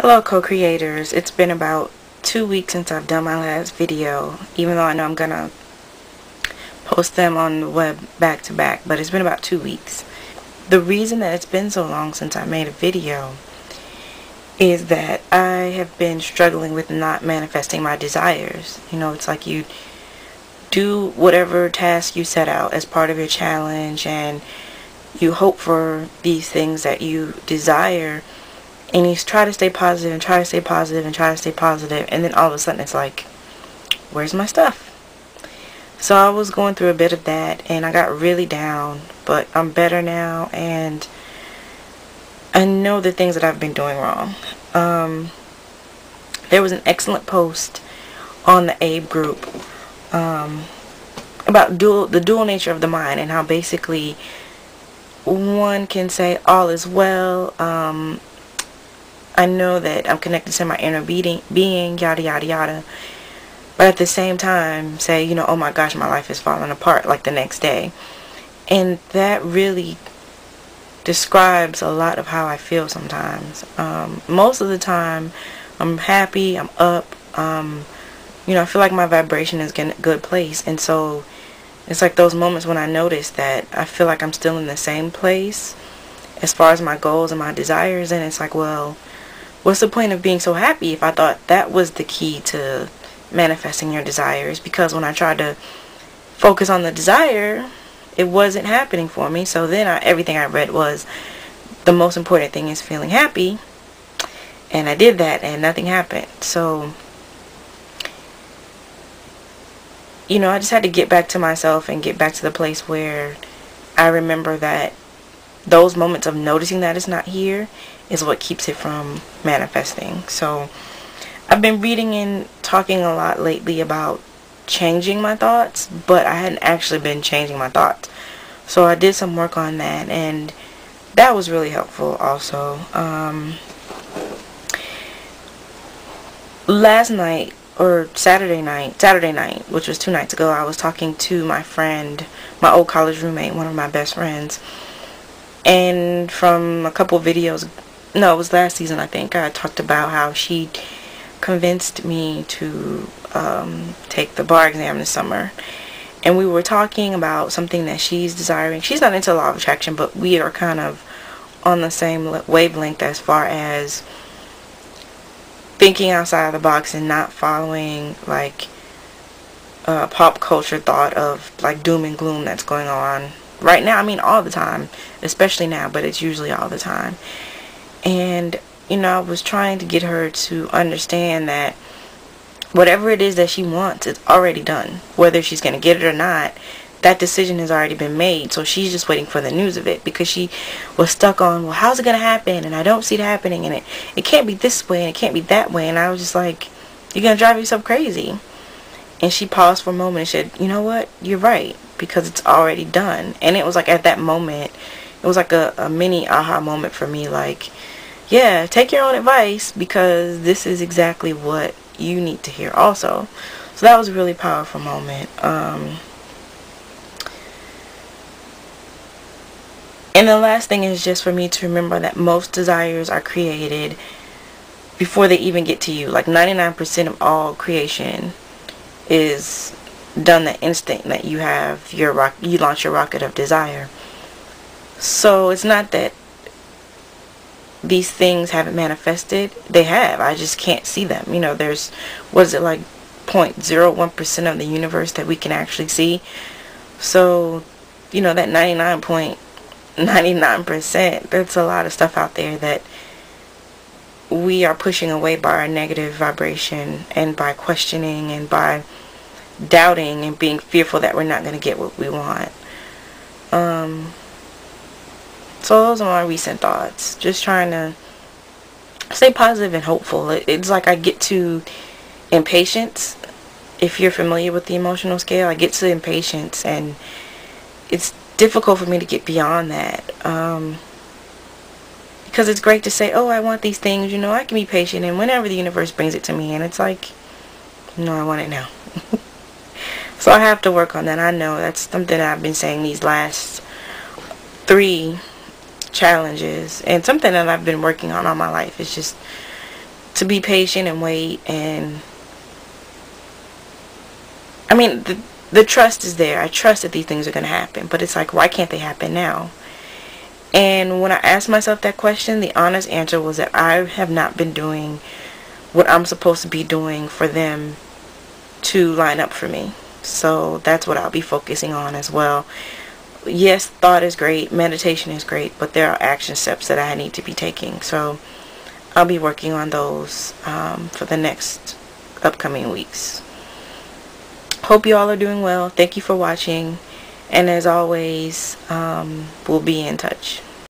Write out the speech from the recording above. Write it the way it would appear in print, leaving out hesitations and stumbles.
Hello co-creators, it's been about 2 weeks since I've done my last video, even though I know I'm gonna post them on the web back to back, but it's been about 2 weeks. The reason that it's been so long since I made a video is that I have been struggling with not manifesting my desires. You know, it's like you do whatever task you set out as part of your challenge and you hope for these things that you desire, and you try to stay positive and try to stay positive and try to stay positive, and then all of a sudden it's like, where's my stuff? So I was going through a bit of that and I got really down, but I'm better now and I know the things that I've been doing wrong. There was an excellent post on the Abe group about the dual nature of the mind, and how basically one can say all is well, I know that I'm connected to my inner being, yada yada yada, but at the same time say, you know, oh my gosh, my life is falling apart like the next day. And that really describes a lot of how I feel sometimes. Most of the time I'm happy, I'm up, you know, I feel like my vibration is in a good place, and so it's like those moments when I notice that I feel like I'm still in the same place as far as my goals and my desires, and it's like, well, what's the point of being so happy if I thought that was the key to manifesting your desires? Because when I tried to focus on the desire, it wasn't happening for me. So then everything I read was the most important thing is feeling happy, and I did that and nothing happened. So, you know, I just had to get back to myself and get back to the place where I remember that those moments of noticing that it's not here is what keeps it from manifesting. So I've been reading and talking a lot lately about changing my thoughts, but I hadn't actually been changing my thoughts. So I did some work on that, and that was really helpful also. Last night, or Saturday night, which was 2 nights ago, I was talking to my friend, my old college roommate, one of my best friends. And from a couple videos, no, it was last season I think, I talked about how she convinced me to take the bar exam this summer. And we were talking about something that she's desiring. She's not into law of attraction, but we are kind of on the same wavelength as far as thinking outside of the box and not following like pop culture thought of like doom and gloom that's going on right now. I mean, all the time, especially now, but it's usually all the time. And, you know, I was trying to get her to understand that whatever it is that she wants, it's already done. Whether she's going to get it or not, that decision has already been made. So she's just waiting for the news of it, because she was stuck on, well, how's it going to happen? And I don't see it happening, and it can't be this way and it can't be that way. And I was just like, you're going to drive yourself crazy. And she paused for a moment and said, you know what, you're right, because it's already done. And it was like at that moment, it was like a mini aha moment for me, like, yeah, take your own advice, because this is exactly what you need to hear also. So that was a really powerful moment. And the last thing is just for me to remember that most desires are created before they even get to you. Like 99% of all creation is done the instant that you have you launch your rocket of desire. So it's not that these things haven't manifested. They have. I just can't see them. You know, there's, what is it, like 0.01% of the universe that we can actually see. So, you know, that 99.99%, that's a lot of stuff out there that we are pushing away by our negative vibration, and by questioning, and by doubting, and being fearful that we're not going to get what we want. So those are my recent thoughts. Just trying to stay positive and hopeful. It's like I get to impatience. If you're familiar with the emotional scale, I get to impatience, and it's difficult for me to get beyond that. Because it's great to say, oh, I want these things, you know, I can be patient, and whenever the universe brings it to me, and it's like, no, I want it now. So I have to work on that. I know that's something that I've been saying these last 3 challenges, and something that I've been working on all my life. It's just to be patient and wait. And I mean, the trust is there. I trust that these things are going to happen, but it's like, why can't they happen now? And when I asked myself that question, the honest answer was that I have not been doing what I'm supposed to be doing for them to line up for me. So that's what I'll be focusing on as well. Yes, thought is great, meditation is great, but there are action steps that I need to be taking. So I'll be working on those for the next upcoming weeks. Hope you all are doing well. Thank you for watching. And as always, we'll be in touch.